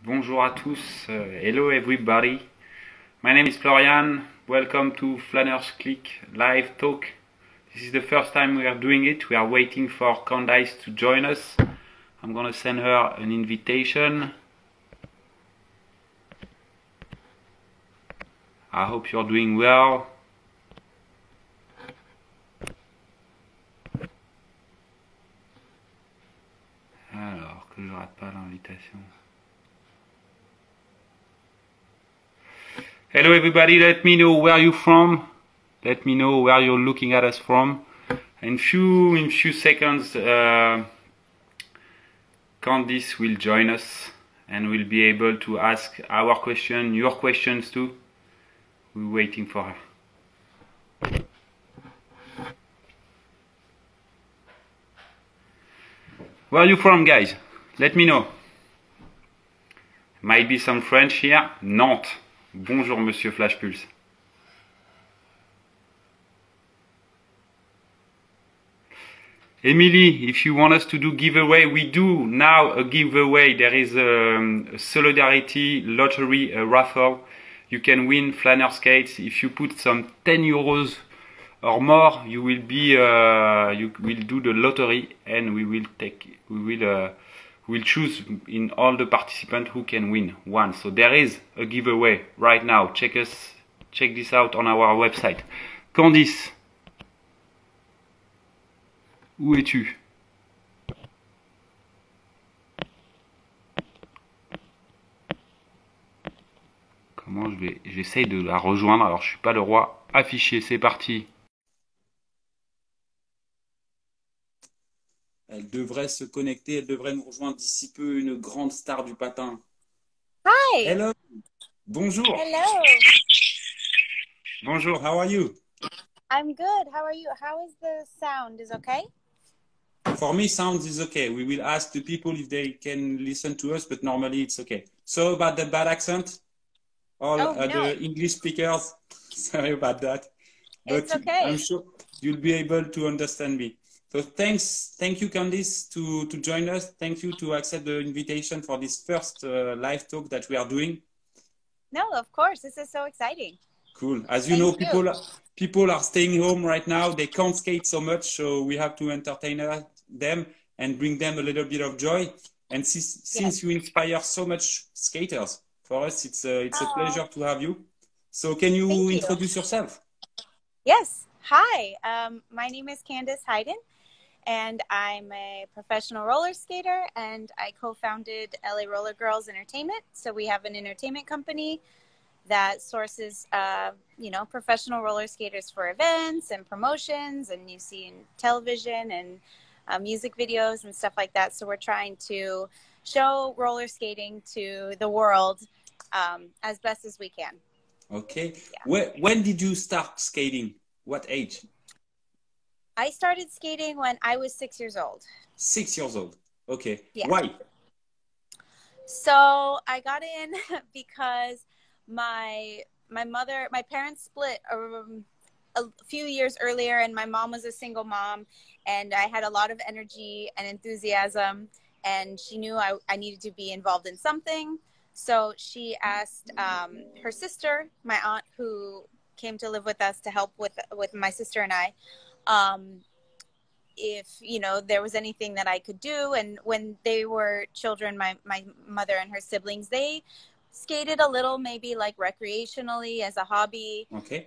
Bonjour à tous. Hello everybody. My name is Florian. Welcome to Flaneurz Click live talk. This is the first time we are doing it. We are waiting for Candice to join us. I'm gonna send her an invitation. I hope you're doing well. Alors que je rate pas l'invitation. Hello everybody, let me know where you're from. Let me know where you're looking at us from. In few seconds, Candice will join us and we'll be able to ask our question, your questions too. We're waiting for her. Where are you from, guys? Let me know. Might be some French here. Nantes. Bonjour, Monsieur Flash Pulse. Emily, if you want us to do giveaway, we do now a giveaway. There is a solidarity lottery, a raffle. You can win Flaneurz skates. If you put some 10 euros or more, you will be you will do the lottery, and we will choose in all the participants who can win one. So there is a giveaway right now. Check this out on our website. Candice, où es-tu? Comment j'essaye de la rejoindre. Alors je suis pas le roi. Affiché, c'est parti. Elle devrait se connecter, elle devrait nous rejoindre d'ici peu, une grande star du patin. Hi. Hello. Bonjour. Hello. Bonjour, how are you? I'm good. How are you? How is the sound? Is okay? For me, sound is okay. We will ask the people if they can listen to us, but normally it's okay. So about the bad accent, all no. the English speakers, sorry about that. But it's okay. I'm sure you'll be able to understand me. So thank you, Candice, to join us. Thank you to accept the invitation for this first live talk that we are doing. No, of course. This is so exciting. Cool. As you know, people are staying home right now. They can't skate so much, so we have to entertain them and bring them a little bit of joy. And since you inspire so much skaters, for us, it's a pleasure to have you. So can you introduce yourself? Yes. Hi. My name is Candice Heiden, and I'm a professional roller skater, and I co-founded LA Roller Girls Entertainment. So we have an entertainment company that sources, professional roller skaters for events and promotions, and you see in television and music videos and stuff like that. So we're trying to show roller skating to the world as best as we can. Okay. Yeah. When did you start skating? What age? I started skating when I was 6 years old. 6 years old. Okay. Yeah. Why? So I got in because my parents split a few years earlier, and my mom was a single mom, and I had a lot of energy and enthusiasm, and she knew I needed to be involved in something. So she asked her sister, my aunt, who came to live with us to help with my sister and I, if there was anything that I could do. And when they were children, my mother and her siblings, they skated a little, maybe like recreationally as a hobby. Okay.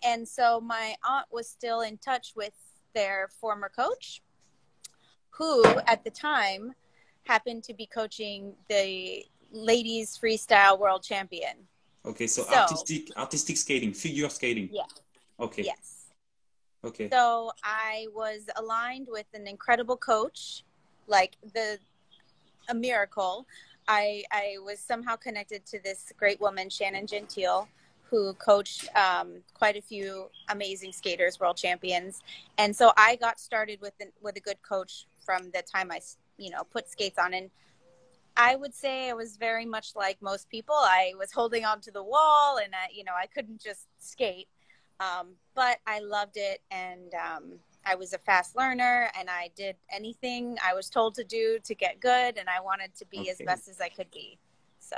And so my aunt was still in touch with their former coach, who at the time happened to be coaching the ladies freestyle world champion. Okay, so artistic skating, figure skating. Yeah. Okay. Yes. Okay. So I was aligned with an incredible coach, like a miracle. I was somehow connected to this great woman, Shannon Gentile, who coached quite a few amazing skaters, world champions. And so I got started with a good coach from the time I, put skates on. And I would say I was very much like most people. I was holding on to the wall, and I couldn't just skate. But I loved it, and I was a fast learner, and I did anything I was told to do to get good, and I wanted to be as best as I could be.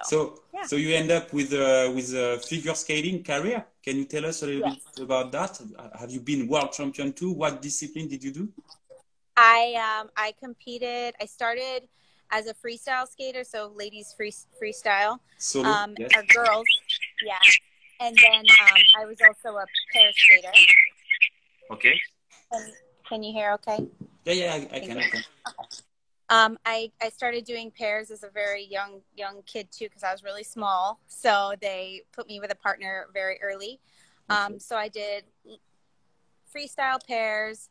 So so you end up with a figure skating career. Can you tell us a little bit about that? Have you been world champion too? What discipline did you do? I competed. I started as a freestyle skater, so ladies freestyle. Solo, yes. Or girls, yeah. And then I was also a pair skater. Okay. Can you hear okay? Yeah, I can. Okay. I started doing pairs as a very young kid too, because I was really small. So they put me with a partner very early. So I did freestyle pairs.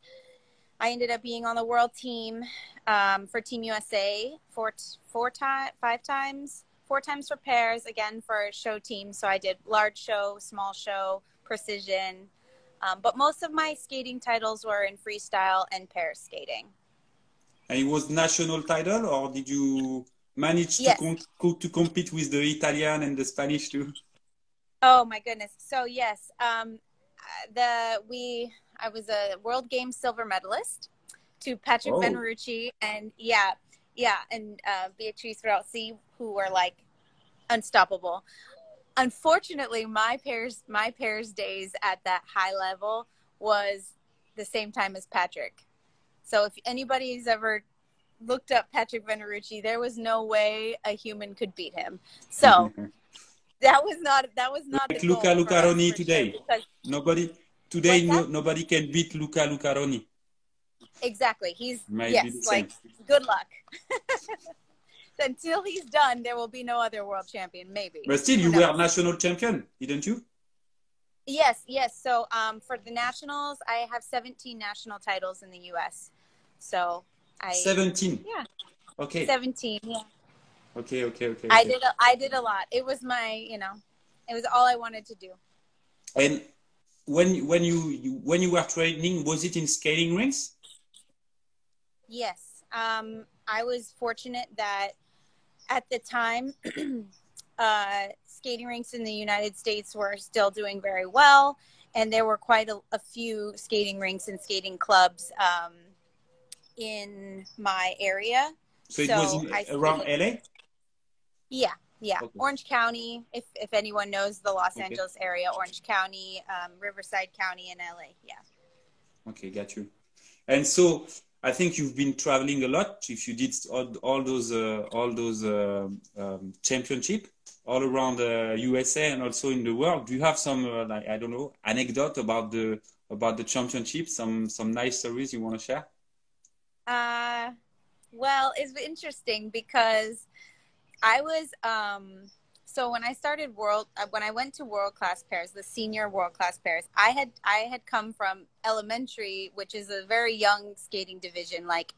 I ended up being on the world team for Team USA five times for pairs, again for a show team. So I did large show, small show, precision. But most of my skating titles were in freestyle and pair skating. And it was national title, or did you manage to compete with the Italian and the Spanish too? Oh my goodness! So yes, I was a World Games silver medalist to Patrick Venerucci and Beatrice Rossi, who were like unstoppable. Unfortunately, my pairs days at that high level was the same time as Patrick. So if anybody's ever looked up Patrick Venerucci, there was no way a human could beat him. So that was not like Luca Lucaroni today. Nobody can beat Luca Lucaroni. Exactly. He's like good luck. Until he's done, there will be no other world champion, maybe. But still, you were national champion, didn't you? Yes. So for the nationals, I have 17 national titles in the U.S. So 17. Yeah. Okay. 17. Yeah. Okay. I did a lot. It was it was all I wanted to do. And when you were training, was it in skating rinks? Yes. I was fortunate that at the time, skating rinks in the United States were still doing very well, and there were quite a few skating rinks and skating clubs in my area. So it was around LA? Yeah. Okay. Orange County, if anyone knows the Los Angeles area, Orange County, Riverside County, and LA. Yeah. Okay, got you. And so I think you've been traveling a lot. If you did all those championship all around the USA and also in the world, do you have some like, I don't know, anecdote about the championship? Some nice stories you want to share? Well, it's interesting because I was so when I went to world class pairs, the senior world class pairs, I had come from elementary, which is a very young skating division. Like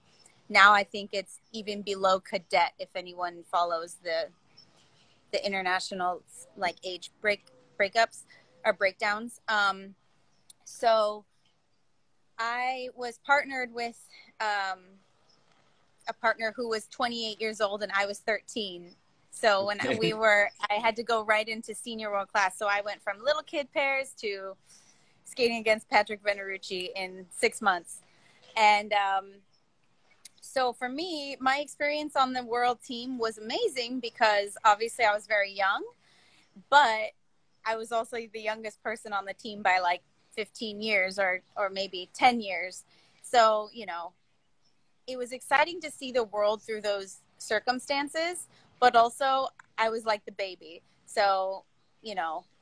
now I think it's even below cadet if anyone follows the international like age breakups or breakdowns. So I was partnered with a partner who was 28 years old and I was 13. So when I had to go right into senior world class. So I went from little kid pairs to skating against Patrick Venerucci in 6 months. And so for me, my experience on the world team was amazing because obviously I was very young, but I was also the youngest person on the team by like 15 years or maybe 10 years. So, it was exciting to see the world through those circumstances, but also I was like the baby. So,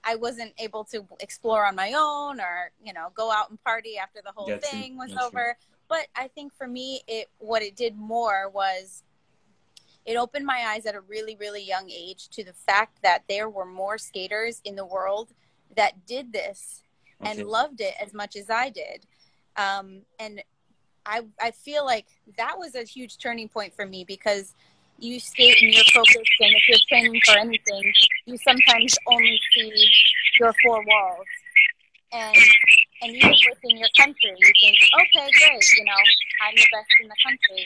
I wasn't able to explore on my own or, go out and party after the whole thing was over. But I think for me, what it did more was it opened my eyes at a really, really young age to the fact that there were more skaters in the world that did this and loved it as much as I did. And I feel like that was a huge turning point for me because you skate and you're focused, and if you're training for anything, you sometimes only see your four walls. And even within your country, you think, okay, great, I'm the best in the country.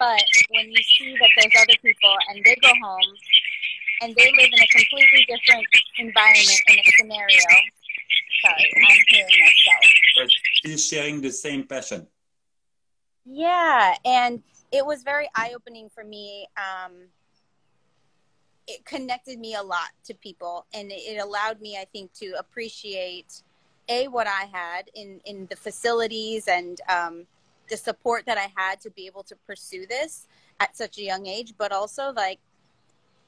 But when you see that there's other people and they go home and they live in a completely different environment in a scenario, sorry, I'm hearing myself. But still sharing the same passion. Yeah, and it was very eye-opening for me it connected me a lot to people, and it allowed me, I think, to appreciate what I had in the facilities and the support that I had to be able to pursue this at such a young age, but also like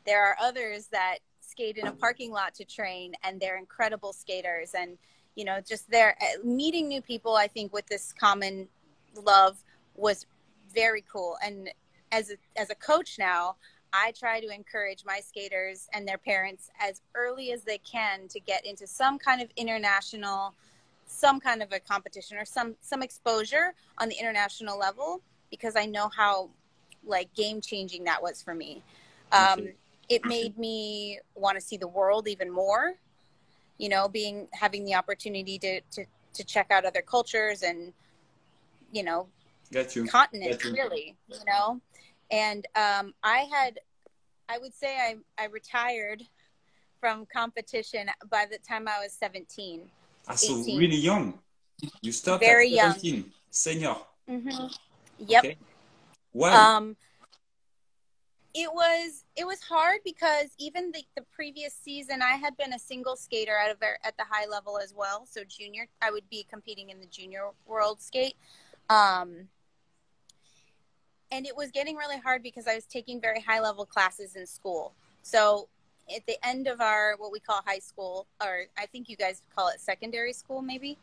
there are others that skate in a parking lot to train, and they're incredible skaters, and you know, just there meeting new people, I think with this common love was very cool. And as a coach now, I try to encourage my skaters and their parents as early as they can to get into some kind of international, some kind of a competition or some exposure on the international level, because I know how like game changing that was for me. It made me want to see the world even more, you know, having the opportunity to check out other cultures and, you know, continents, really, you know. And I would say I retired from competition by the time I was 17. So really young. You stopped very at 17, young. Senior. Mm-hmm. Yep. Okay. Why? It was hard because even the previous season, I had been a single skater at the high level as well. So junior, I would be competing in the junior world skate. And it was getting really hard because I was taking very high level classes in school. So at the end of our, what we call high school, or I think you guys call it secondary school, maybe,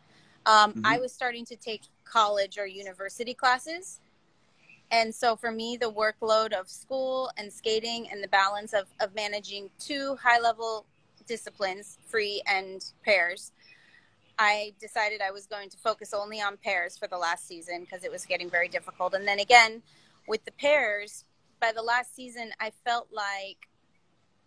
I was starting to take college or university classes. And so for me, the workload of school and skating and the balance of managing two high-level disciplines, free and pairs, I decided I was going to focus only on pairs for the last season because it was getting very difficult. And then again, with the pairs, by the last season, I felt like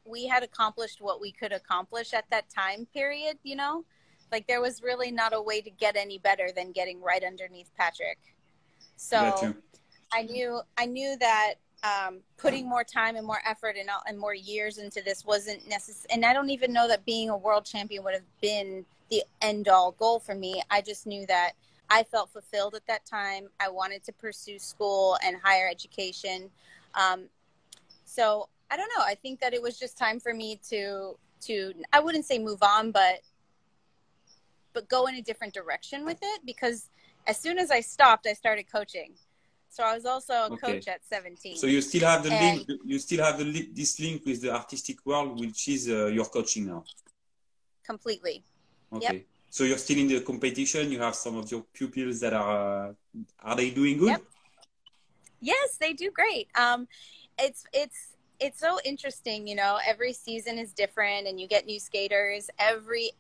we had accomplished what we could accomplish at that time period, you know? Like there was really not a way to get any better than getting right underneath Patrick. So I knew that putting more time and more effort and more years into this wasn't necessary. And I don't even know that being a world champion would have been the end-all goal for me. I just knew that I felt fulfilled at that time. I wanted to pursue school and higher education. So I don't know. I think that it was just time for me to I wouldn't say move on, but go in a different direction with it, because as soon as I stopped, I started coaching. So I was also a coach at 17. So you still have the link. You still have this link with the artistic world, which is your coaching now. Completely. Okay. Yep. So you're still in the competition. You have some of your pupils that are they doing good? Yep. Yes, they do great. It's so interesting, you know. Every season is different, and you get new skaters. Every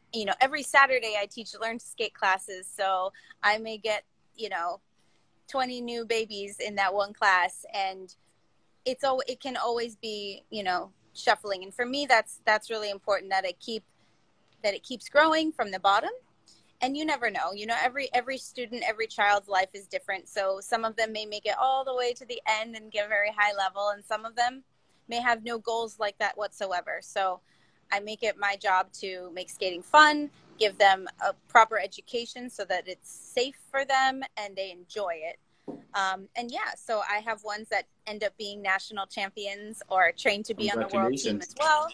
Saturday I teach learn to skate classes, so I may get 20 new babies in that one class, and it can always be, shuffling. And for me, that's really important, that it keeps growing from the bottom. And you never know, every student, every child's life is different. So some of them may make it all the way to the end and get very high level, and some of them may have no goals like that whatsoever. So I make it my job to make skating fun, give them a proper education so that it's safe for them and they enjoy it. So I have ones that end up being national champions or trained to be on the world team as well,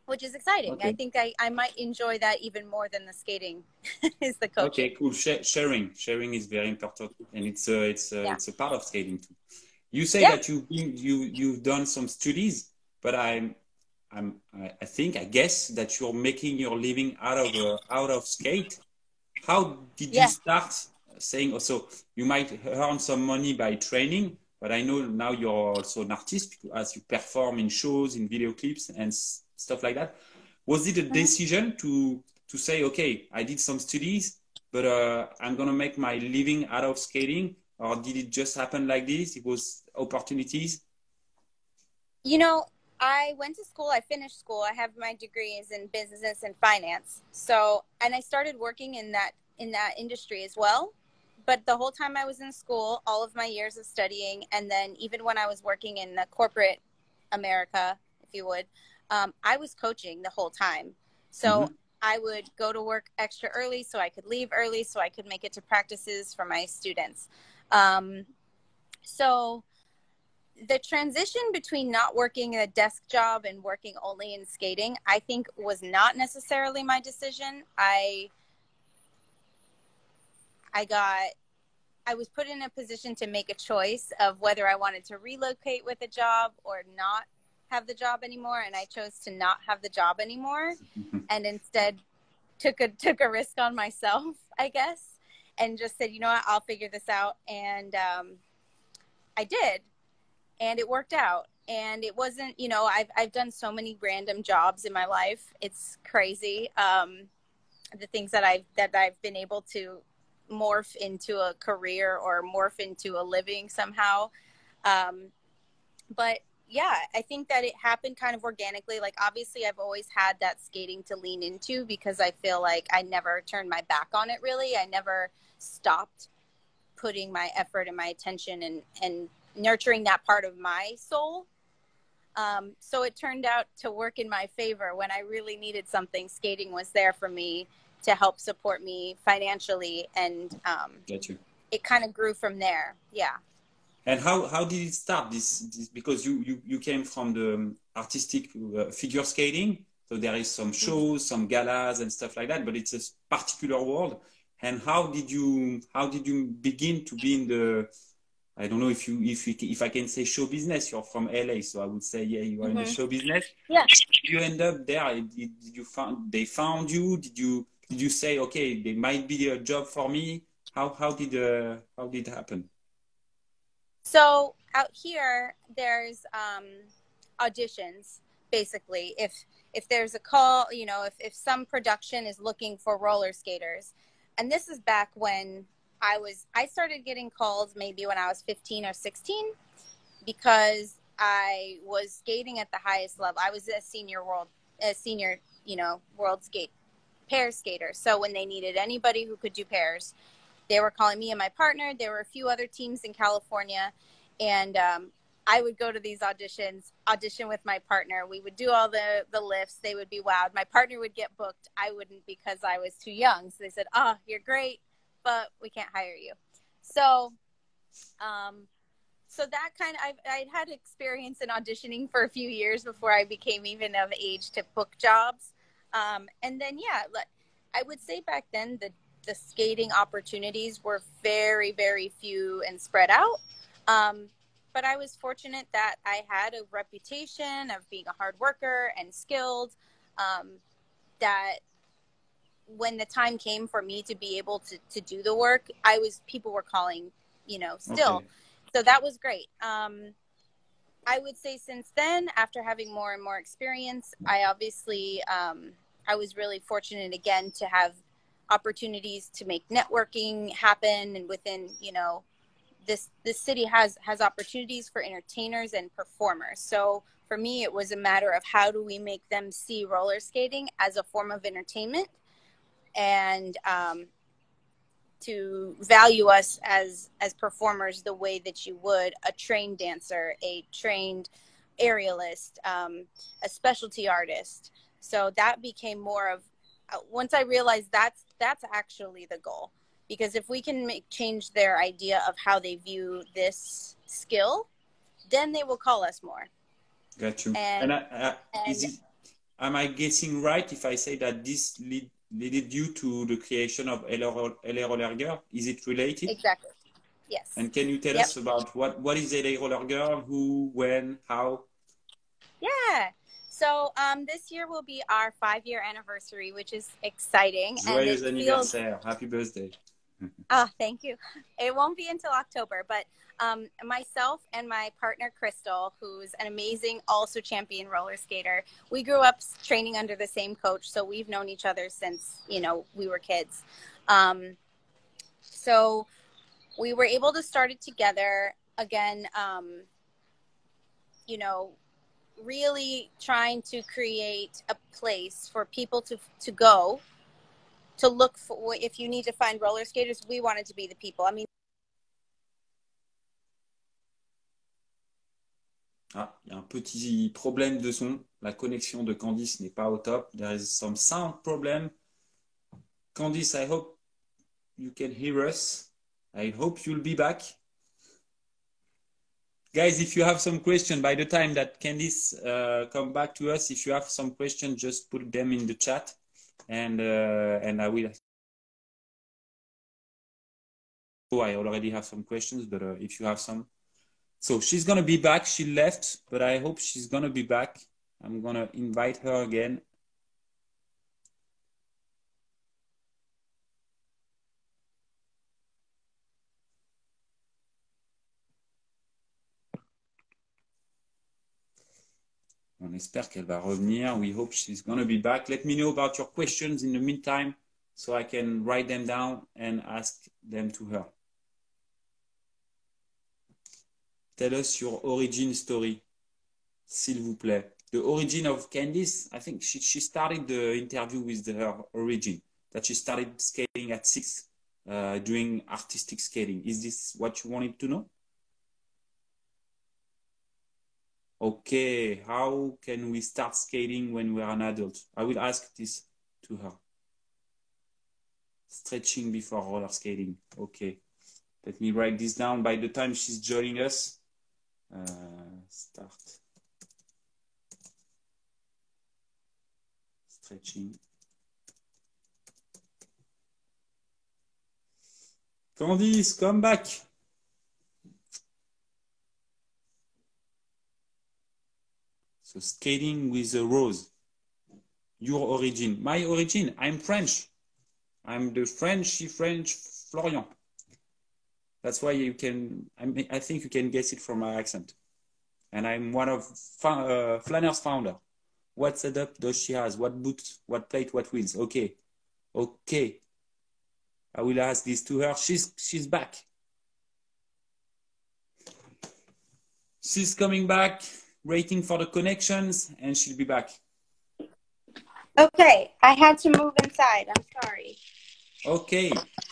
which is exciting. Okay. I think I might enjoy that even more than the skating is the coaching. Okay, cool. Sharing is very important, and it's a part of skating too. You say that you've done some studies, but I guess that you're making your living out of skate. How did you start saying also you might earn some money by training, but I know now you're also an artist as you perform in shows, in video clips and stuff like that. Was it a decision to say, okay, I did some studies, but I'm going to make my living out of skating? Or did it just happen like this? It was opportunities? I went to school. I finished school. I have my degrees in business and finance. So, and I started working in that industry as well. But the whole time I was in school, all of my years of studying, and then even when I was working in the corporate America, if you would, I was coaching the whole time. So I would go to work extra early so I could leave early so I could make it to practices for my students. So the transition between not working in a desk job and working only in skating, I think was not necessarily my decision. I was put in a position to make a choice of whether I wanted to relocate with a job or not have the job anymore. And I chose to not have the job anymore and instead took a risk on myself, I guess, and just said, you know what, I'll figure this out. And I did. And it worked out. And it wasn't, you know, I've done so many random jobs in my life. It's crazy. The things that I've been able to morph into a career or morph into a living somehow. But yeah, I think that it happened kind of organically. Like, obviously I've always had that skating to lean into because I feel like I never turned my back on it, really. I never stopped putting my effort and my attention and nurturing that part of my soul. So it turned out to work in my favor. When I really needed something, skating was there for me to help support me financially. And it kind of grew from there. Yeah. And how did it start? This because you came from the artistic figure skating, so there is some shows, some galas and stuff like that, but it's a particular world. And how did you begin to be in the, I don't know if I can say show business? You're from LA, so I would say yeah, you are in the show business. Yeah. Did you end up there? They found you? Did you say, okay, there might be a job for me? How did it happen? So out here, there's auditions, basically. If there's a call, you know, if some production is looking for roller skaters, and this is back when I started getting calls maybe when I was 15 or 16, because I was skating at the highest level. I was a senior, you know, world skate pair skater. So when they needed anybody who could do pairs, they were calling me and my partner. There were a few other teams in California, and I would go to these audition with my partner. We would do all the lifts. They would be wowed. My partner would get booked. I wouldn't, because I was too young. So they said, "Oh, you're great, but we can't hire you." So, so that kind of, I'd had experience in auditioning for a few years before I became even of age to book jobs. And then, yeah, I would say back then the skating opportunities were very, very few and spread out. But I was fortunate that I had a reputation of being a hard worker and skilled, that when the time came for me to be able to do the work, people were calling, you know, still. Okay. So that was great. I would say since then, after having more and more experience, I obviously, I was really fortunate again to have opportunities to make networking happen. And within, you know, this city has opportunities for entertainers and performers. So for me, it was a matter of how do we make them see roller skating as a form of entertainment, and to value us as performers the way that you would a trained dancer, a trained aerialist, a specialty artist. So that became more of, once I realized that's actually the goal. Because if we can change their idea of how they view this skill, then they will call us more. Got you. And am I guessing right if I say that this led you to the creation of LA Roller Girl? Is it related? Exactly. Yes. And can you tell us about what is LA Roller Girl? Who, when, how? Yeah. So this year will be our 5-year anniversary, which is exciting. Joyeux anniversaire. Happy birthday. Oh, thank you. It won't be until October, but myself and my partner, Crystal, who's an amazing, also champion roller skater, we grew up training under the same coach. So we've known each other since, you know, we were kids. So we were able to start it together again, you know, really trying to create a place for people to go to look for. If you need to find roller skaters, we wanted to be the people. I mean, il y a un petit problème de son. La connexion de Candice n'est pas au top. There is some sound problem. Candice, I hope you can hear us. I hope you'll be back. Guys, if you have some question, by the time that Candice come back to us, if you have some questions, just put them in the chat, and I will. Oh, I already have some questions, but if you have some. So she's gonna be back. She left, but I hope she's gonna be back. I'm gonna invite her again. On espère qu'elle va revenir. We hope she's going to be back. Let me know about your questions in the meantime so I can write them down and ask them to her. Tell us your origin story, s'il vous plaît. The origin of Candice, I think she started the interview with her origin, that she started skating at 6, doing artistic skating. Is this what you wanted to know? Okay, how can we start skating when we're an adult? I will ask this to her. Stretching before roller skating. Okay, let me write this down. By the time she's joining us, start stretching. Candice, come back. So skating with a rose. Your origin. My origin. I'm French. I'm the French Florian. That's why you can. I think you can guess it from my accent. And I'm one of Flaneurz founder. What setup does she has? What boots? What plate? What wheels? Okay, okay. I will ask this to her. She's back. She's coming back. Waiting for the connections, and she'll be back. Okay, I had to move inside. I'm sorry. Okay.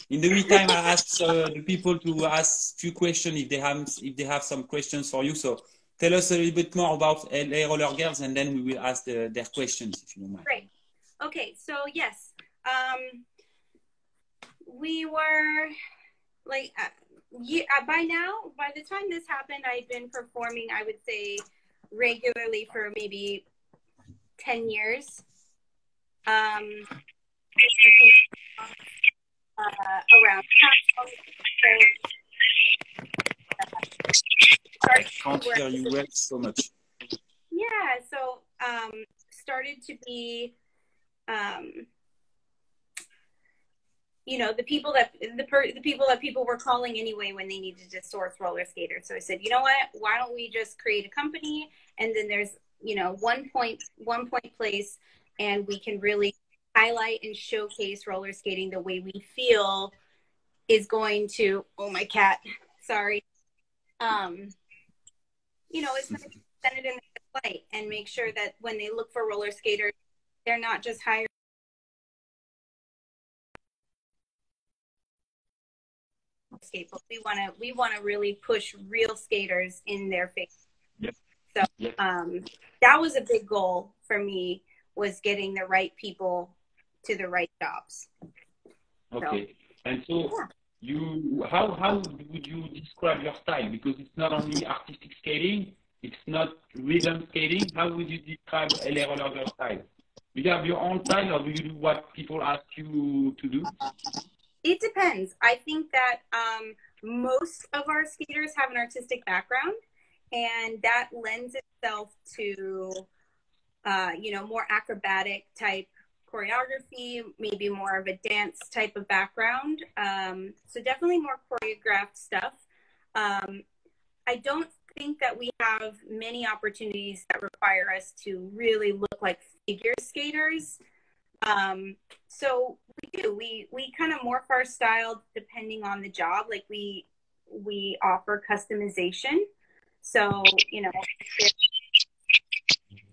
In the meantime, I asked the people to ask a few questions if they have some questions for you. So tell us a little bit more about LA Roller Girls, and then we will ask their questions, if you don't mind. Great. Okay, so yes, we were like by now. By the time this happened, I'd been performing, I would say, regularly for maybe 10 years. Around I can't hear you well so much. Yeah, so started to be you know, the people that people were calling anyway when they needed to source roller skaters. So I said, you know what, why don't we just create a company, and then there's, you know, one point place, and we can really highlight and showcase roller skating the way we feel is going to, oh, my cat, sorry. You know, it's nice to send it in the light and make sure that when they look for roller skaters, they're not just hiring. But we want to really push real skaters in their face. Yep. So yep. That was a big goal for me, was getting the right people to the right jobs. Okay. So, and so yeah. You how would you describe your style? Because it's not only artistic skating, it's not rhythm skating. How would you describe LA Roller Girl style? Do you have your own style, or do you do what people ask you to do? It depends. I think that most of our skaters have an artistic background, and that lends itself to, you know, more acrobatic type choreography, maybe more of a dance type of background. So definitely more choreographed stuff. I don't think that we have many opportunities that require us to really look like figure skaters. So we do. We kind of morph our style depending on the job. Like we offer customization. So, you know, if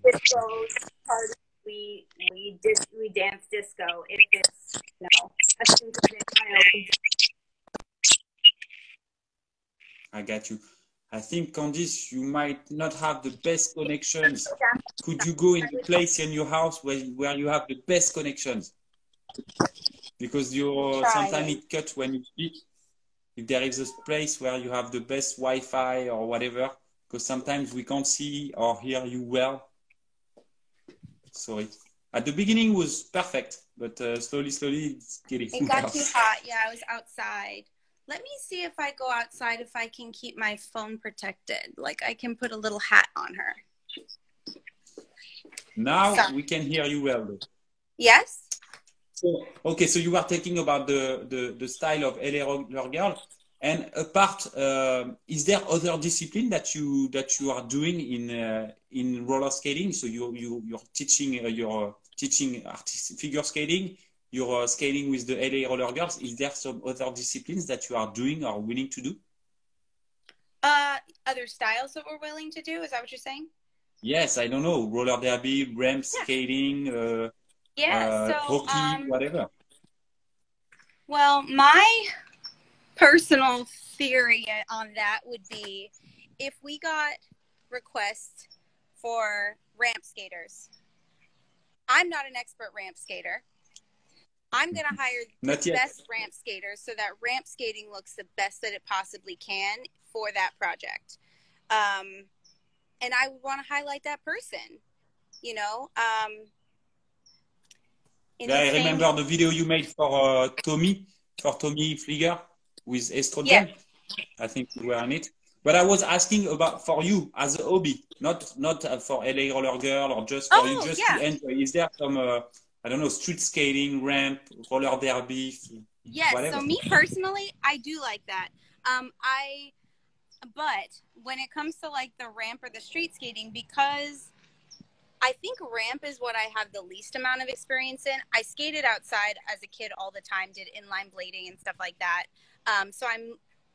disco's party, we dance disco. If it's, you know, a synchronized, I got you. I think, Candice, you might not have the best connections. Could you go in the place in your house where you have the best connections? Because sometimes it cuts when you speak. If there is a place where you have the best Wi-Fi or whatever, because sometimes we can't see or hear you well. So at the beginning was perfect, but slowly it's getting It got worse. too hot. Yeah, I was outside. Let me see if I go outside, if I can keep my phone protected. Like I can put a little hat on her. Now we can hear you well, though. Yes? So, okay, so you were talking about the style of LA roller girl, and apart, is there other discipline that you are doing in roller skating? So you're teaching figure skating, you're skating with the LA roller girls. Is there some other disciplines that you are doing or willing to do? Other styles that we're willing to do? Is that what you're saying? Yes, I don't know, roller derby, ramp skating. Hockey, whatever. Well, my personal theory on that would be if we got requests for ramp skaters. I'm not an expert ramp skater. I'm going to hire the best ramp skaters so that ramp skating looks the best that it possibly can for that project. And I would want to highlight that person, you know. I remember the video you made for Tommy Flieger with estrogen. Yeah. I think you were on it. But I was asking about for you as a hobby, not for LA Roller Girl or just for you, just to enjoy. Is there some, I don't know, street skating, ramp, roller derby? Yes, whatever? So me personally, I do like that. But when it comes to like the ramp or the street skating, because I think ramp is what I have the least amount of experience in. I skated outside as a kid all the time, did inline blading and stuff like that. So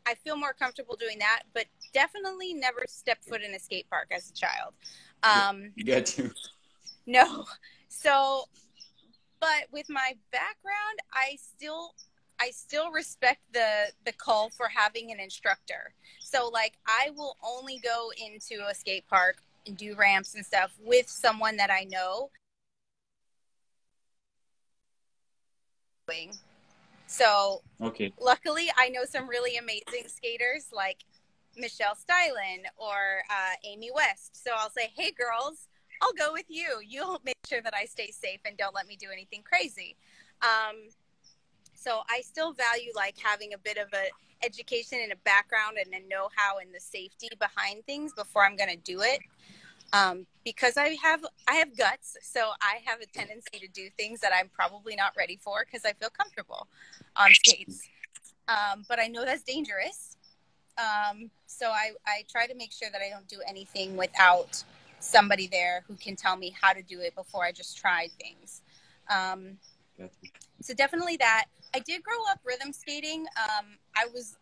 I feel more comfortable doing that, but definitely never stepped foot in a skate park as a child. Got you. No. So, but with my background, I still respect the call for having an instructor. So like I will only go into a skate park and do ramps and stuff with someone that I know. So luckily I know some really amazing skaters like Michelle Stylen or Amy West. So I'll say, hey girls, I'll go with you. You'll make sure that I stay safe and don't let me do anything crazy. So I still value like having a bit of a education and a background and a know-how and the safety behind things before I'm going to do it. Because I have guts, so I have a tendency to do things that I'm probably not ready for because I feel comfortable on skates. But I know that's dangerous. So I try to make sure that I don't do anything without somebody there who can tell me how to do it before I just try things. So definitely that. I did grow up rhythm skating. I was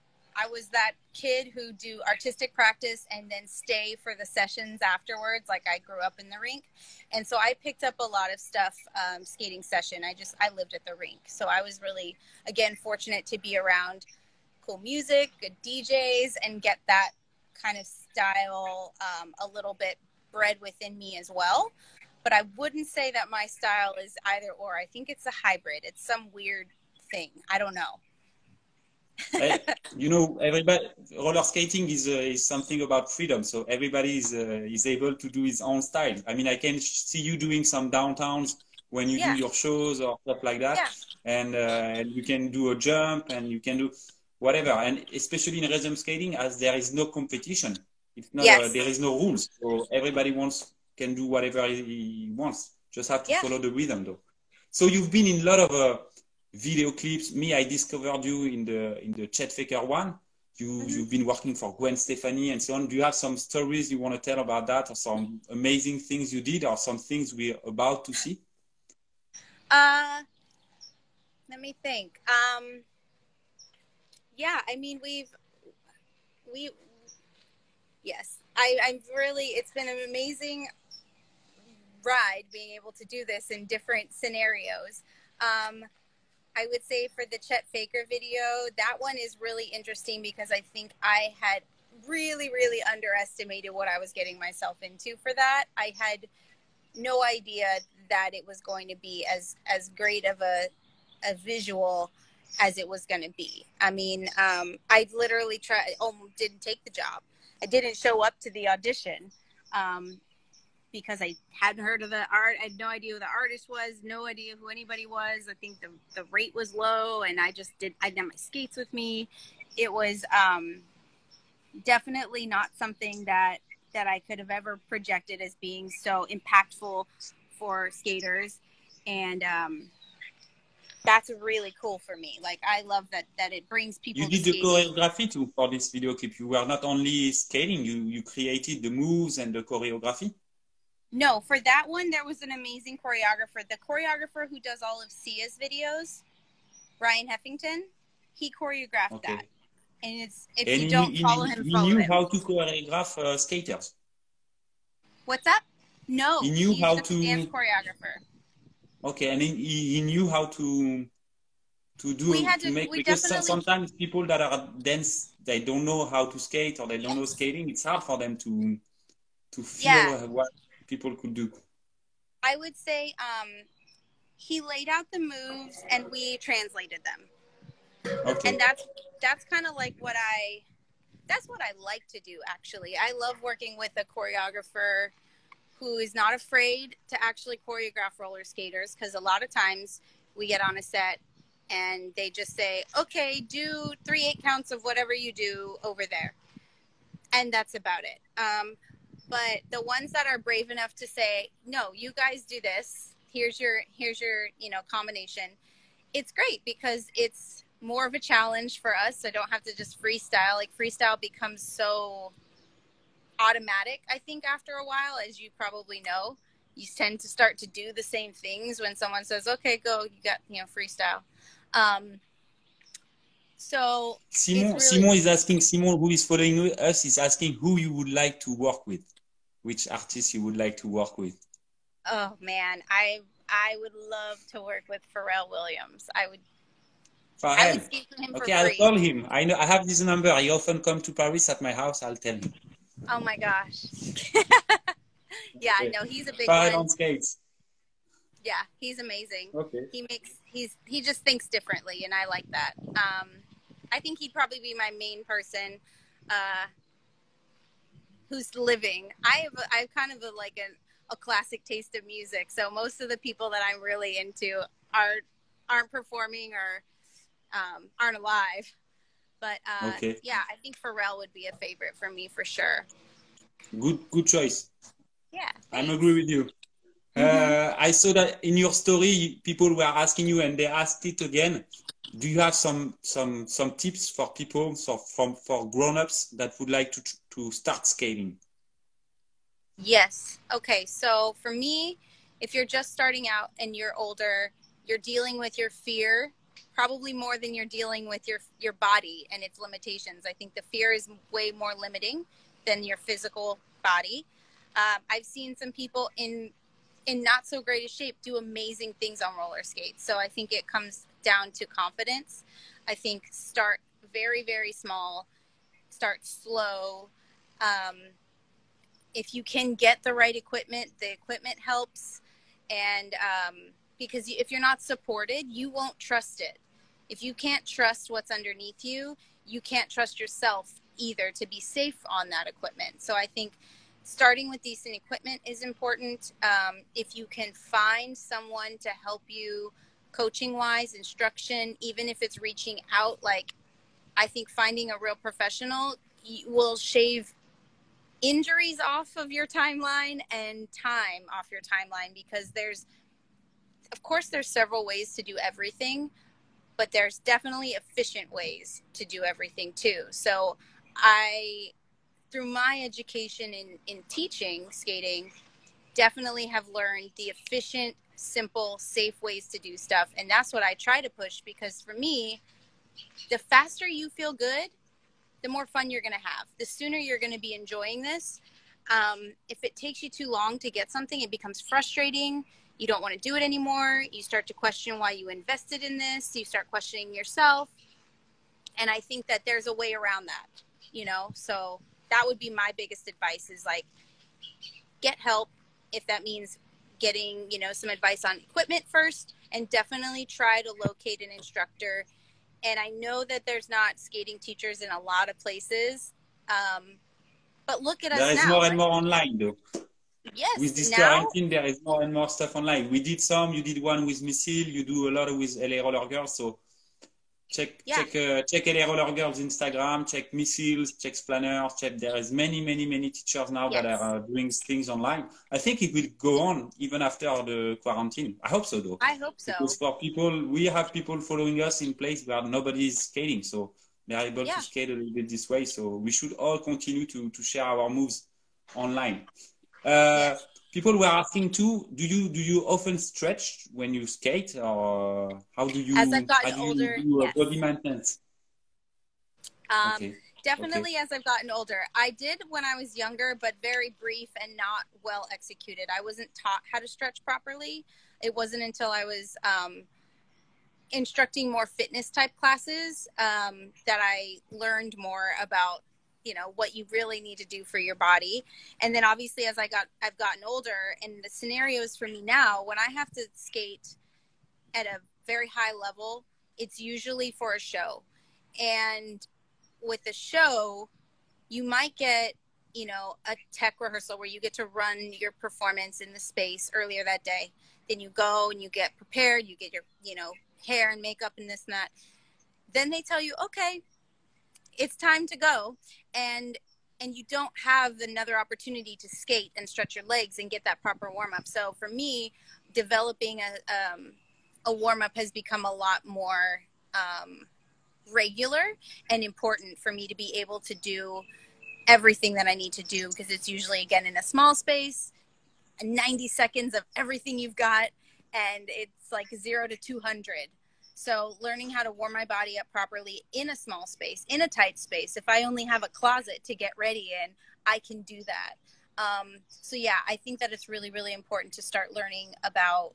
that kid who do artistic practice and then stay for the sessions afterwards. Like I grew up in the rink. And so I picked up a lot of stuff, skating session. I lived at the rink. So I was really, again, fortunate to be around cool music, good DJs, and get that kind of style a little bit bred within me as well. But I wouldn't say that my style is either or. I think it's a hybrid. It's some weird thing. I don't know. You know, everybody, roller skating is something about freedom. So everybody is able to do his own style. I mean, I can see you doing some downtowns when you do your shows or stuff like that. Yeah. And you can do a jump and you can do whatever. And especially in rhythm skating, as there is no competition, it's not, there is no rules. So everybody can do whatever he wants. Just have to follow the rhythm, though. So you've been in a lot of video clips. Me, I discovered you in the Chet Faker one. You've been working for Gwen Stefani and so on. Do you have some stories you want to tell about that, or some amazing things you did, or some things we're about to see? Let me think. Yeah, I mean, yes, I'm really, it's been an amazing ride being able to do this in different scenarios. I would say for the Chet Faker video, that one is really interesting because I think I had really, really underestimated what I was getting myself into for that. I had no idea that it was going to be as great of a visual as it was going to be. I mean, I literally didn't take the job. I didn't show up to the audition because I hadn't heard of the art. I had no idea who the artist was, no idea who anybody was. I think the rate was low, and I didn't have my skates with me. It was definitely not something that I could have ever projected as being so impactful for skaters. And that's really cool for me. Like, I love that it brings people You did to the choreography too for this video clip. You were not only skating, you created the moves and the choreography. No, for that one, there was an amazing choreographer. The choreographer who does all of Sia's videos, Ryan Heffington, he choreographed that. And you don't follow him, follow him. He knew how to choreograph skaters. What's up? No, he knew how to dance choreographer. Okay, and he knew how to make, because sometimes people that are dance, they don't know how to skate, or they don't know skating. It's hard for them to feel what people could do. I would say he laid out the moves and we translated them. Okay. And that's kind of like that's what I like to do, actually. I love working with a choreographer who is not afraid to actually choreograph roller skaters, because a lot of times we get on a set and they just say, okay, do 3/8 counts of whatever you do over there. And that's about it. But the ones that are brave enough to say, no, you guys do this. Here's your combination. It's great because it's more of a challenge for us. I don't have to just freestyle. Like, freestyle becomes so automatic, I think, after a while, as you probably know. You tend to start to do the same things when someone says, okay, go, you got, freestyle. So Simon is asking, Simon, who is following us, is asking who you would like to work with, which artist you would like to work with. Oh man, I would love to work with Pharrell Williams. I would skate for him for free. I'll call him. I know, I have his number. He often comes to Paris at my house. I'll tell him. Oh my gosh. Yeah, I know, he's a big one. one. On skates. Yeah, he's amazing. Okay. He just thinks differently, and I like that. I think he'd probably be my main person who's living. I have kind of a classic taste of music, so most of the people that I'm really into aren't performing or aren't alive. But yeah, I think Pharrell would be a favorite for me for sure. Good choice. Yeah, I agree with you. I saw that in your story, people were asking you, and they asked it again. Do you have some tips for people, for grown-ups that would like to start skating? Yes. Okay. So for me, if you're just starting out and you're older, you're dealing with your fear probably more than you're dealing with your body and its limitations. I think the fear is way more limiting than your physical body. I've seen some people in not so great a shape do amazing things on roller skates. So I think it comes down to confidence. I think start very, very small, start slow. If you can get the right equipment, the equipment helps. And because if you're not supported, you won't trust it. If you can't trust what's underneath you, you can't trust yourself either to be safe on that equipment. So I think starting with decent equipment is important. If you can find someone to help you coaching-wise, instruction, even if it's reaching out, I think finding a real professional will shave injuries off of your timeline and time off your timeline, because there's several ways to do everything, but there's definitely efficient ways to do everything too. So through my education in teaching skating, definitely have learned the efficient, simple, safe ways to do stuff. And that's what I try to push, because for me, the faster you feel good, the more fun you're going to have. The sooner you're going to be enjoying this. If it takes you too long to get something, it becomes frustrating. You don't want to do it anymore. You start to question why you invested in this. You start questioning yourself. And I think that there's a way around that, so that would be my biggest advice is get help. If that means getting, some advice on equipment first, and definitely try to locate an instructor. And I know that there's not skating teachers in a lot of places. But look at There us is now. more and more online, though. With Yes, this now. quarantine, there is more and more stuff online. We did some. You did one with Missile. You do a lot with LA Roller Girls. So Yeah. check LA Roller Girls Instagram. Check Missiles. Check Flaneurz. Check. There is many teachers now that Yes. are doing things online. I think it will go on even after the quarantine. I hope so, though. I hope Because so. for people, we have people following us in place where nobody is skating. So they are able to Yeah. skate a little bit this way. So we should all continue to share our moves online. Yes. People were asking too, do you often stretch when you skate, or how do As I've you gotten older, do yes. body maintenance? Okay. Okay. Definitely as I've gotten older. I did when I was younger, but very brief and not well executed. I wasn't taught how to stretch properly. It wasn't until I was instructing more fitness type classes that I learned more about, you know, what you really need to do for your body. And then obviously as I've gotten older, and the scenarios for me now, when I have to skate at a very high level, it's usually for a show. And with the show, you might get, you know, a tech rehearsal where you get to run your performance in the space earlier that day. Then you go and you get prepared, you get your, you know, hair and makeup and this and that. Then they tell you, okay, it's time to go. And you don't have another opportunity to skate and stretch your legs and get that proper warm up. So for me, developing a warm up has become a lot more regular and important for me to be able to do everything that I need to do, because it's usually, again, in a small space, 90 seconds of everything you've got, and it's like 0 to 200. So learning how to warm my body up properly in a small space, in a tight space. If I only have a closet to get ready in, I can do that. So yeah, I think that it's really, really important to start learning about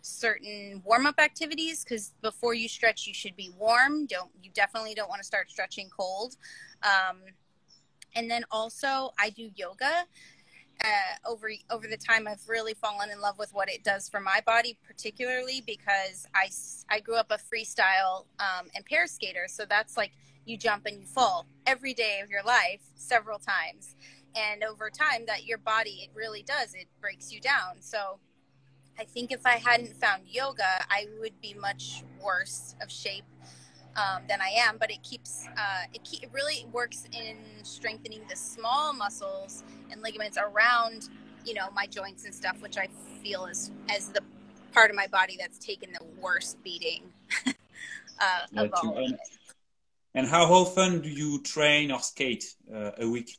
certain warm-up activities, because before you stretch, you should be warm. You definitely don't want to start stretching cold. And then also I do yoga. Over the time, I've really fallen in love with what it does for my body, particularly because I grew up a freestyle and pair skater. So that's like you jump and you fall every day of your life several times. And over time, that your body, it really does. It breaks you down. So I think if I hadn't found yoga, I would be much worse of shape than I am. But it really works in strengthening the small muscles and ligaments around, you know, my joints and stuff, which I feel is as the part of my body that's taken the worst beating of all of it. And how often do you train or skate a week?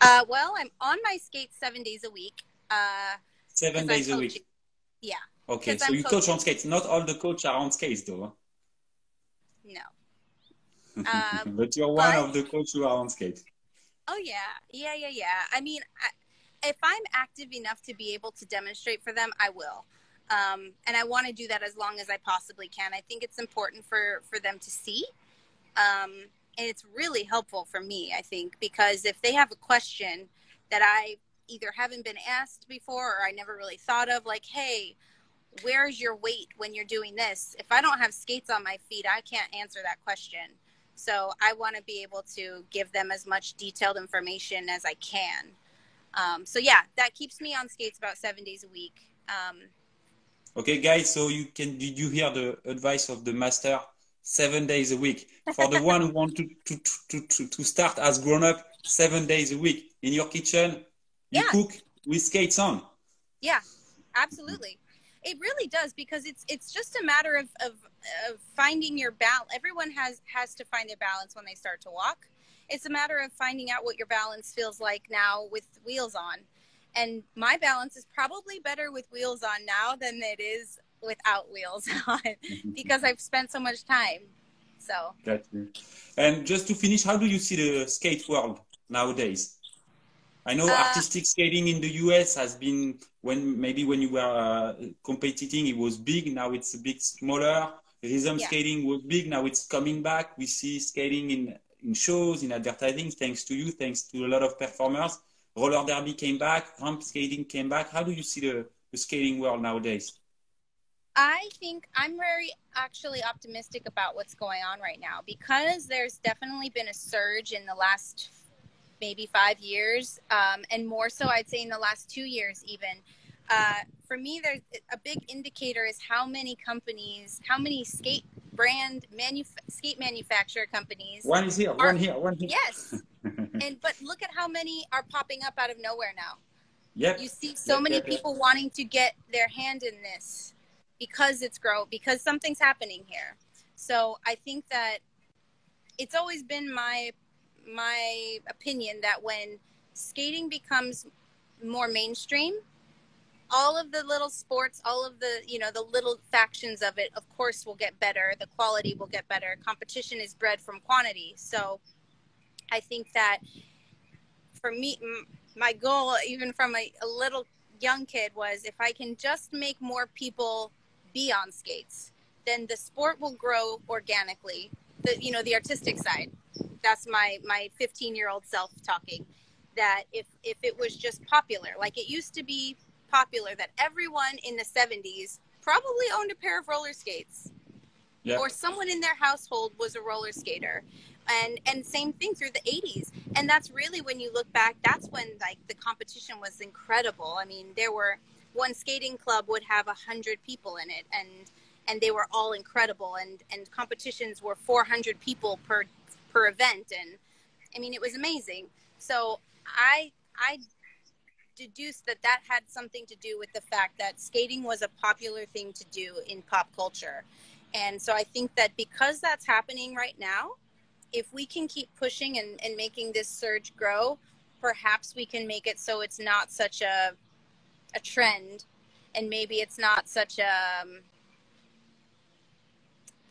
Well, I'm on my skates 7 days a week. 7 days a week. Yeah. Okay, so you coach on skates. Not all the coaches are on skates, though. No. But you're one of the coaches who are on skates. Oh, yeah. I mean, if I'm active enough to be able to demonstrate for them, I will. And I want to do that as long as I possibly can. I think it's important for them to see. And it's really helpful for me, I think, because if they have a question that I either haven't been asked before or I never really thought of, like, hey, where's your weight when you're doing this? If I don't have skates on my feet, I can't answer that question. So I want to be able to give them as much detailed information as I can. So yeah, that keeps me on skates about 7 days a week. Okay, guys, so did you hear the advice of the master? 7 days a week. For the one who want to start as grown up, 7 days a week in your kitchen, you cook with skates on. Yeah, absolutely. It really does, because it's just a matter of finding your balance. Everyone has to find their balance when they start to walk. It's a matter of finding out what your balance feels like now with wheels on. And my balance is probably better with wheels on now than it is without wheels on, because I've spent so much time. So. And just to finish, how do you see the skate world nowadays? I know artistic skating in the US has been, when you were competing, it was big. Now it's a bit smaller. Rhythm skating was big. Now it's coming back. We see skating in shows, in advertising, thanks to you, thanks to a lot of performers. Roller derby came back. Ramp skating came back. How do you see the skating world nowadays? I think I'm very actually optimistic about what's going on right now, because there's definitely been a surge in the last maybe 5 years, and more so, I'd say in the last 2 years even. For me, there's a big indicator is how many companies, how many skate manufacturer companies. One is here, one here, one here. Yes. But look at how many are popping up out of nowhere now. Yep. You see so many people wanting to get their hand in this because it's because something's happening here. So I think that it's always been my opinion that when skating becomes more mainstream, all of the little sports, all of the, the little factions of it, of course, will get better. The quality will get better. Competition is bred from quantity. So I think that for me, my goal, even from a little young kid, was if I can just make more people be on skates, then the sport will grow organically. The artistic side. That's my 15-year-old self talking. That if it was just popular, like it used to be popular, that everyone in the 70s probably owned a pair of roller skates, or someone in their household was a roller skater, and same thing through the 80s. And that's really, when you look back, that's when like the competition was incredible. I mean, one skating club would have 100 people in it, and they were all incredible, and competitions were 400 people per event, and I mean, it was amazing. So I deduced that had something to do with the fact that skating was a popular thing to do in pop culture. And so I think that because that's happening right now, if we can keep pushing and making this surge grow, perhaps we can make it so it's not such a trend, and maybe it's not such a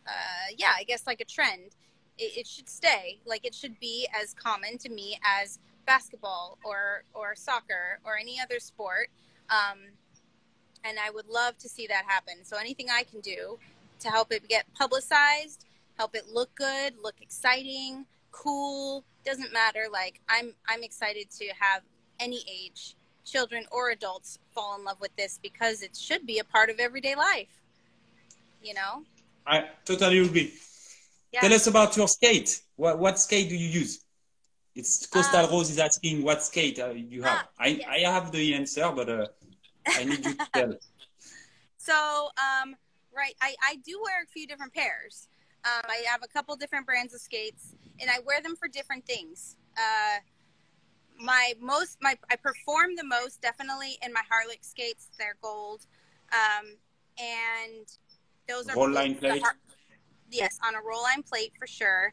I guess like a trend. It should stay. Like, it should be as common to me as basketball or soccer or any other sport. And I would love to see that happen. So anything I can do to help it get publicized, help it look good, look exciting, cool, doesn't matter. Like, I'm excited to have any age, children or adults, fall in love with this, because it should be a part of everyday life, I totally agree. Yeah. Tell us about your skate. What skate do you use? It's Coastal Rose is asking what skate you have. Yes. I have the answer, but I need you to tell. So, right, I do wear a few different pairs. I have a couple different brands of skates, and I wear them for different things. I perform the most definitely in my Harlech skates. They're gold, and those are roll line plate. Yes, on a roll line plate for sure.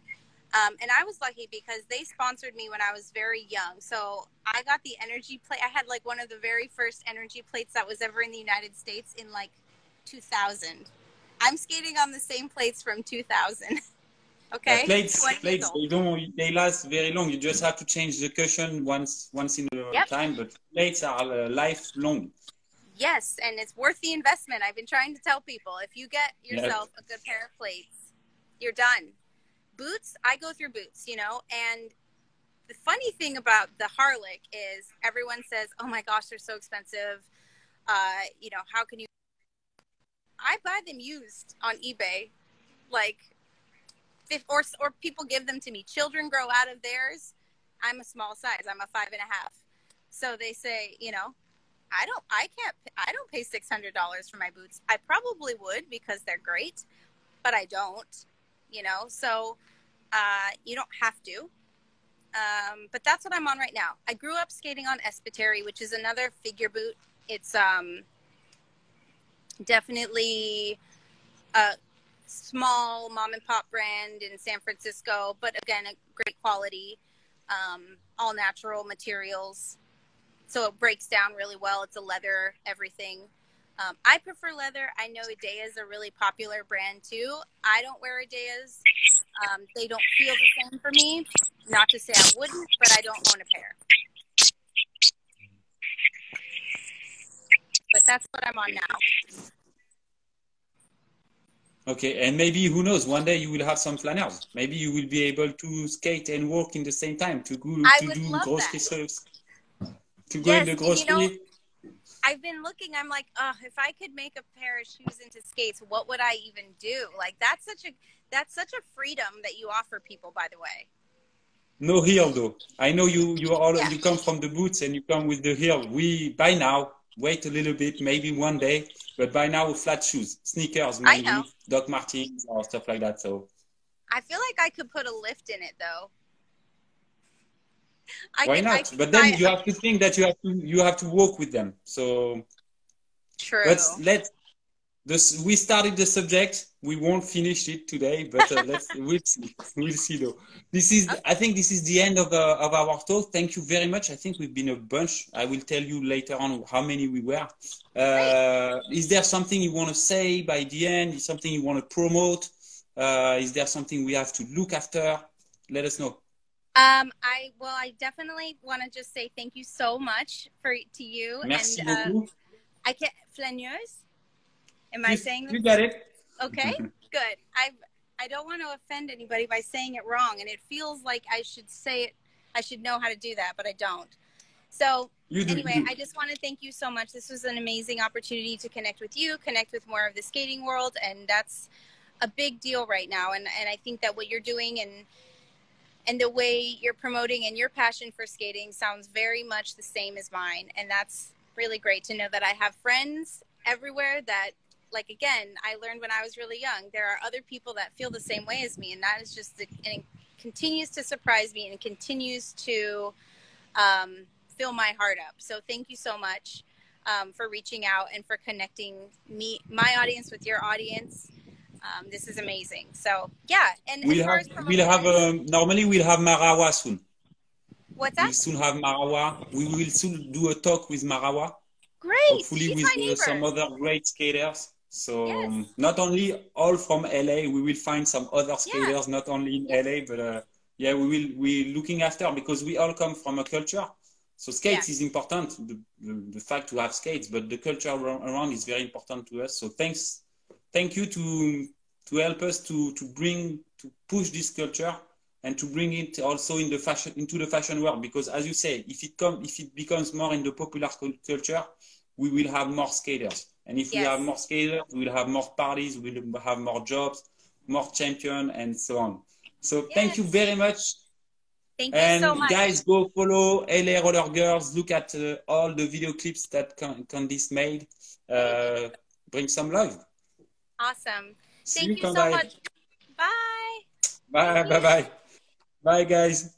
And I was lucky because they sponsored me when I was very young. So I got the energy plate. I had like one of the very first energy plates that was ever in the United States in like 2000. I'm skating on the same plates from 2000. Okay. Plates they last very long. You just have to change the cushion once in a time, but plates are lifelong. Yes, and it's worth the investment. I've been trying to tell people, if you get yourself a good pair of plates, you're done. Boots, I go through boots, and the funny thing about the Harlech is everyone says, oh my gosh, they're so expensive. How can you? I buy them used on eBay, or people give them to me. Children grow out of theirs. I'm a small size. I'm a 5.5. So they say, I don't pay $600 for my boots. I probably would, because they're great, but I don't, so you don't have to. But that's what I'm on right now. I grew up skating on Espeteri, which is another figure boot. It's definitely a small mom and pop brand in San Francisco, but again, a great quality, all natural materials. So it breaks down really well. It's a leather, everything. I prefer leather. I know Idea is a really popular brand too. I don't wear Ideas. They don't feel the same for me. Not to say I wouldn't, but I don't own a pair. But that's what I'm on now. Okay, and maybe, who knows, one day you will have some Flaneurz. Maybe you will be able to skate and work in the same time, to do grocery service. To go in the grocery. I've been looking, I'm like, if I could make a pair of shoes into skates, what would I even do? Like, that's such a freedom that you offer people, by the way. No heel though. I know you all Yeah. you come from the boots and you come with the heel. We by now wait a little bit, maybe one day, but by now flat shoes, sneakers I know. mainly, Doc Martens or stuff like that. So I feel like I could put a lift in it though. why not? But then you have to think that you have to walk with them. So true. We started the subject. We won't finish it today, but we'll see. We'll see though. I think this is the end of our talk. Thank you very much. I think we've been a bunch. I will tell you later on how many we were. Is there something you want to say by the end? Is something you want to promote? Is there something we have to look after? Let us know. I definitely want to just say thank you so much to you. Merci beaucoup. I can't Flaneurz. Am I saying that? You got it. Okay, good. I don't want to offend anybody by saying it wrong, and it feels like I should say it. I should know how to do that, but I don't. So anyway, I just want to thank you so much. This was an amazing opportunity to connect with you, connect with more of the skating world, and that's a big deal right now. And I think that what you're doing and the way you're promoting and your passion for skating sounds very much the same as mine. And that's really great to know that I have friends everywhere that, like, again, I learned when I was really young, there are other people that feel the same way as me. And that is just, and it continues to surprise me and continues to fill my heart up. So thank you so much for reaching out and for connecting my audience with your audience. This is amazing. So yeah, and normally we'll have Marawa soon. What's that? We'll soon have Marawa. We will soon do a talk with Marawa. Great. Hopefully with some other great skaters. So not only all from LA, we will find some other skaters, not only in LA, but we're looking after, because we all come from a culture. So skates is important, the fact to have skates, but the culture around is very important to us. So thank you to help us to push this culture and to bring it also into the fashion world, because as you say, if it becomes more in the popular culture, we will have more skaters. And if we have more skaters, we will have more parties, we will have more jobs, more champions, and so on. So thank you very much. Thank you so much. Guys, go follow LA Roller Girls. Look at all the video clips that Candice made. Bring some love. Awesome. Thank you so much. Bye. Bye. Bye. Bye, guys.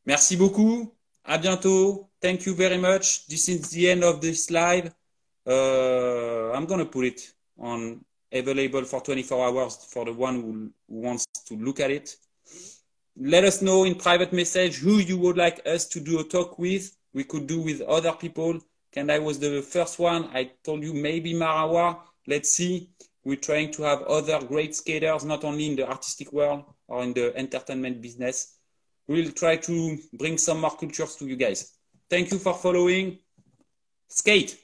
Merci beaucoup. À bientôt. Thank you very much. This is the end of this live. I'm going to put it on available for 24 hours for the one who wants to look at it. Let us know in private message who you would like us to do a talk with. We could do with other people. Candace was the first one. I told you maybe Marawa. Let's see. We're trying to have other great skaters, not only in the artistic world or in the entertainment business. We'll try to bring some more cultures to you guys. Thank you for following. Skate!